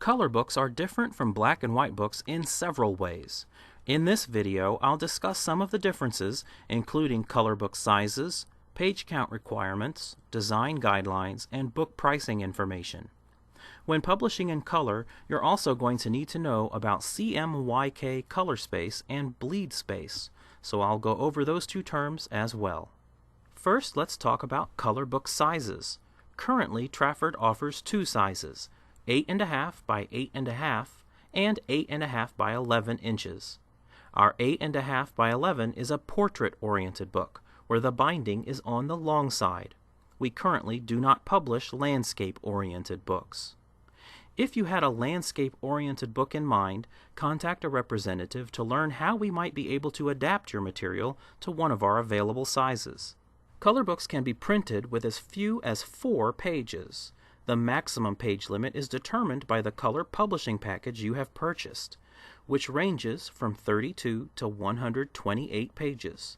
Color books are different from black and white books in several ways. In this video, I'll discuss some of the differences, including color book sizes, page count requirements, design guidelines, and book pricing information. When publishing in color, you're also going to need to know about CMYK color space and bleed space, so I'll go over those two terms as well. First, let's talk about color book sizes. Currently, Trafford offers two sizes, 8.5 by 8.5 and 8.5 by 11 inches. Our 8.5 by 11 is a portrait-oriented book, where the binding is on the long side. We currently do not publish landscape-oriented books. If you had a landscape-oriented book in mind, contact a representative to learn how we might be able to adapt your material to one of our available sizes. Color books can be printed with as few as 4 pages. The maximum page limit is determined by the color publishing package you have purchased, which ranges from 32 to 128 pages.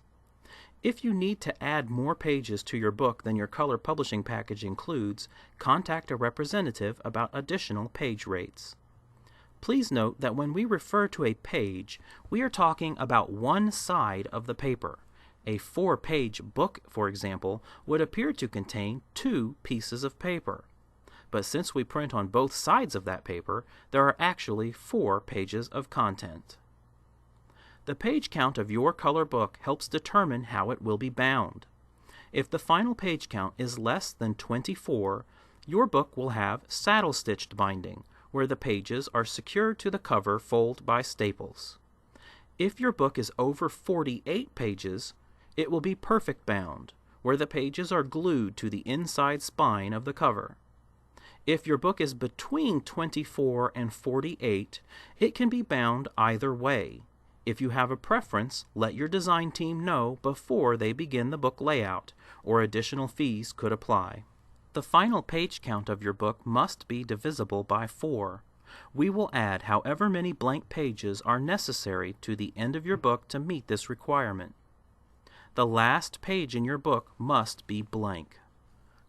If you need to add more pages to your book than your color publishing package includes, contact a representative about additional page rates. Please note that when we refer to a page, we are talking about one side of the paper. A 4-page book, for example, would appear to contain 2 pieces of paper. But since we print on both sides of that paper, there are actually 4 pages of content. The page count of your color book helps determine how it will be bound. If the final page count is less than 24, your book will have saddle-stitched binding, where the pages are secured to the cover fold by staples. If your book is over 48 pages, it will be perfect bound, where the pages are glued to the inside spine of the cover. If your book is between 24 and 48, it can be bound either way. If you have a preference, let your design team know before they begin the book layout, or additional fees could apply. The final page count of your book must be divisible by 4. We will add however many blank pages are necessary to the end of your book to meet this requirement. The last page in your book must be blank.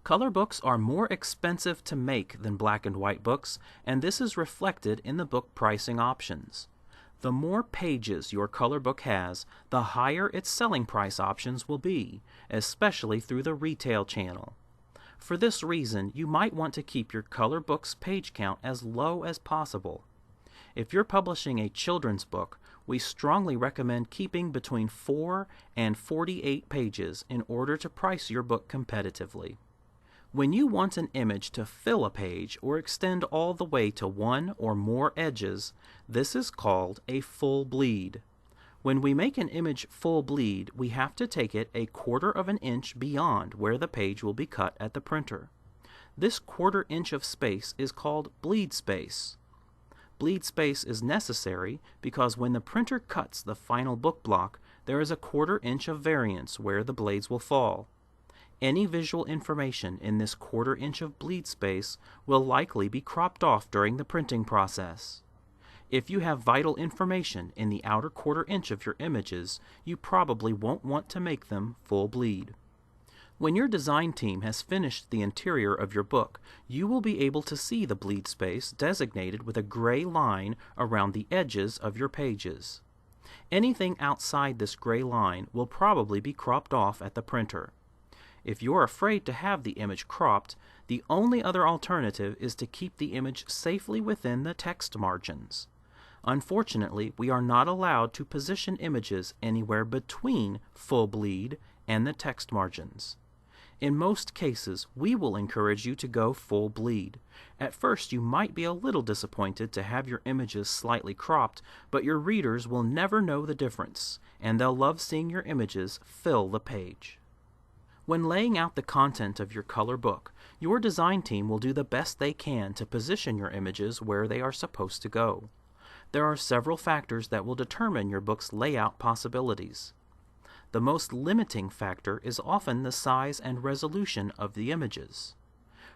Color books are more expensive to make than black and white books, and this is reflected in the book pricing options. The more pages your color book has, the higher its selling price options will be, especially through the retail channel. For this reason, you might want to keep your color book's page count as low as possible. If you're publishing a children's book, we strongly recommend keeping between 4 and 48 pages in order to price your book competitively. When you want an image to fill a page or extend all the way to one or more edges, this is called a full bleed. When we make an image full bleed, we have to take it 1/4 of an inch beyond where the page will be cut at the printer. This 1/4 inch of space is called bleed space. Bleed space is necessary because when the printer cuts the final book block, there is 1/4 inch of variance where the blades will fall. Any visual information in this 1/4 inch of bleed space will likely be cropped off during the printing process. If you have vital information in the outer 1/4 inch of your images, you probably won't want to make them full bleed. When your design team has finished the interior of your book, you will be able to see the bleed space designated with a gray line around the edges of your pages. Anything outside this gray line will probably be cropped off at the printer. If you're afraid to have the image cropped, the only other alternative is to keep the image safely within the text margins. Unfortunately, we are not allowed to position images anywhere between full bleed and the text margins. In most cases, we will encourage you to go full bleed. At first, you might be a little disappointed to have your images slightly cropped, but your readers will never know the difference, and they'll love seeing your images fill the page. When laying out the content of your color book, your design team will do the best they can to position your images where they are supposed to go. There are several factors that will determine your book's layout possibilities. The most limiting factor is often the size and resolution of the images.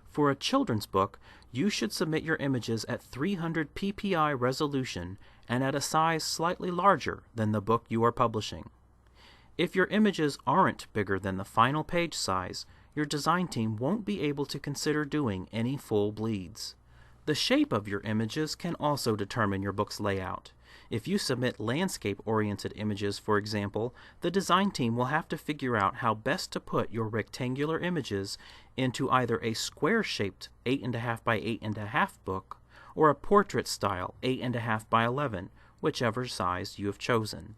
For a children's book, you should submit your images at 300 ppi resolution and at a size slightly larger than the book you are publishing. If your images aren't bigger than the final page size, your design team won't be able to consider doing any full bleeds. The shape of your images can also determine your book's layout. If you submit landscape-oriented images, for example, the design team will have to figure out how best to put your rectangular images into either a square-shaped 8.5 by 8.5 book or a portrait-style 8.5 by 11, whichever size you have chosen.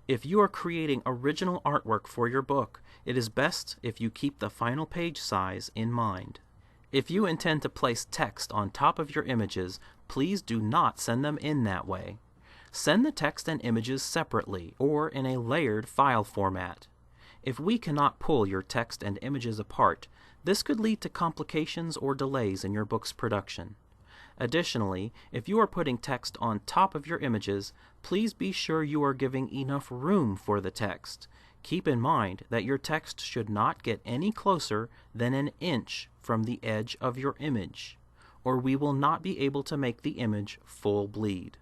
If you are creating original artwork for your book, it is best if you keep the final page size in mind. If you intend to place text on top of your images, please do not send them in that way. Send the text and images separately or in a layered file format. If we cannot pull your text and images apart, this could lead to complications or delays in your book's production. Additionally, if you are putting text on top of your images, please be sure you are giving enough room for the text. Keep in mind that your text should not get any closer than an inch from the edge of your image, or we will not be able to make the image full bleed.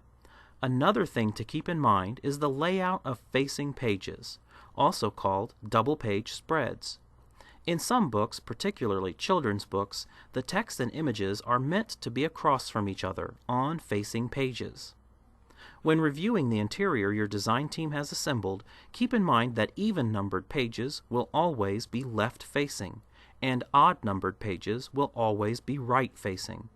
Another thing to keep in mind is the layout of facing pages, also called double-page spreads. In some books, particularly children's books, the text and images are meant to be across from each other on facing pages. When reviewing the interior your design team has assembled, keep in mind that even-numbered pages will always be left-facing, and odd-numbered pages will always be right-facing.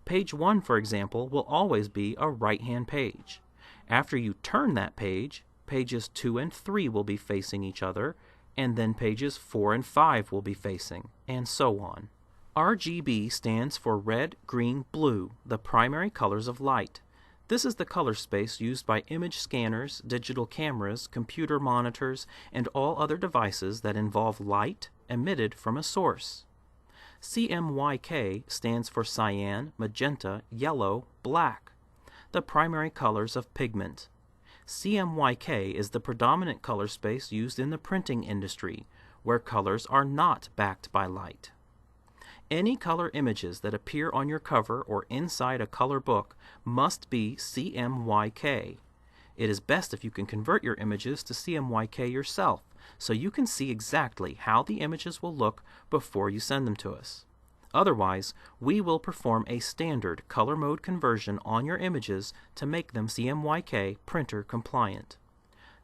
Page 1, for example, will always be a right-hand page. After you turn that page, pages 2 and 3 will be facing each other, and then pages 4 and 5 will be facing, and so on. RGB stands for red, green, blue, the primary colors of light. This is the color space used by image scanners, digital cameras, computer monitors, and all other devices that involve light emitted from a source. CMYK stands for cyan, magenta, yellow, black, the primary colors of pigment. CMYK is the predominant color space used in the printing industry, where colors are not backed by light. Any color images that appear on your cover or inside a color book must be CMYK. It is best if you can convert your images to CMYK yourself, so you can see exactly how the images will look before you send them to us. Otherwise, we will perform a standard color mode conversion on your images to make them CMYK printer compliant.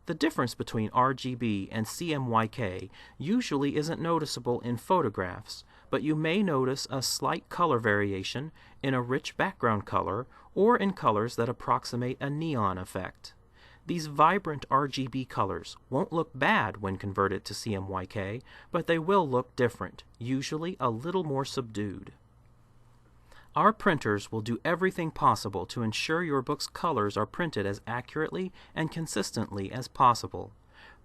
The difference between RGB and CMYK usually isn't noticeable in photographs, but you may notice a slight color variation in a rich background color or in colors that approximate a neon effect. These vibrant RGB colors won't look bad when converted to CMYK, but they will look different, usually a little more subdued. Our printers will do everything possible to ensure your book's colors are printed as accurately and consistently as possible.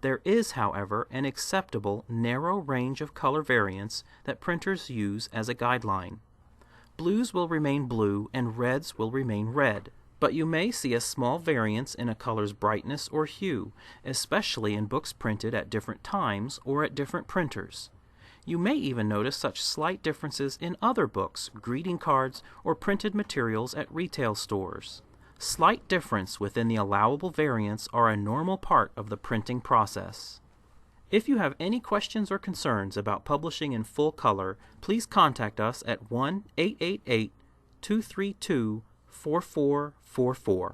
There is, however, an acceptable narrow range of color variants that printers use as a guideline. Blues will remain blue and reds will remain red, but you may see a small variance in a color's brightness or hue, especially in books printed at different times or at different printers. You may even notice such slight differences in other books, greeting cards, or printed materials at retail stores. Slight difference within the allowable variants are a normal part of the printing process. If you have any questions or concerns about publishing in full color, please contact us at 1-888-232-4444.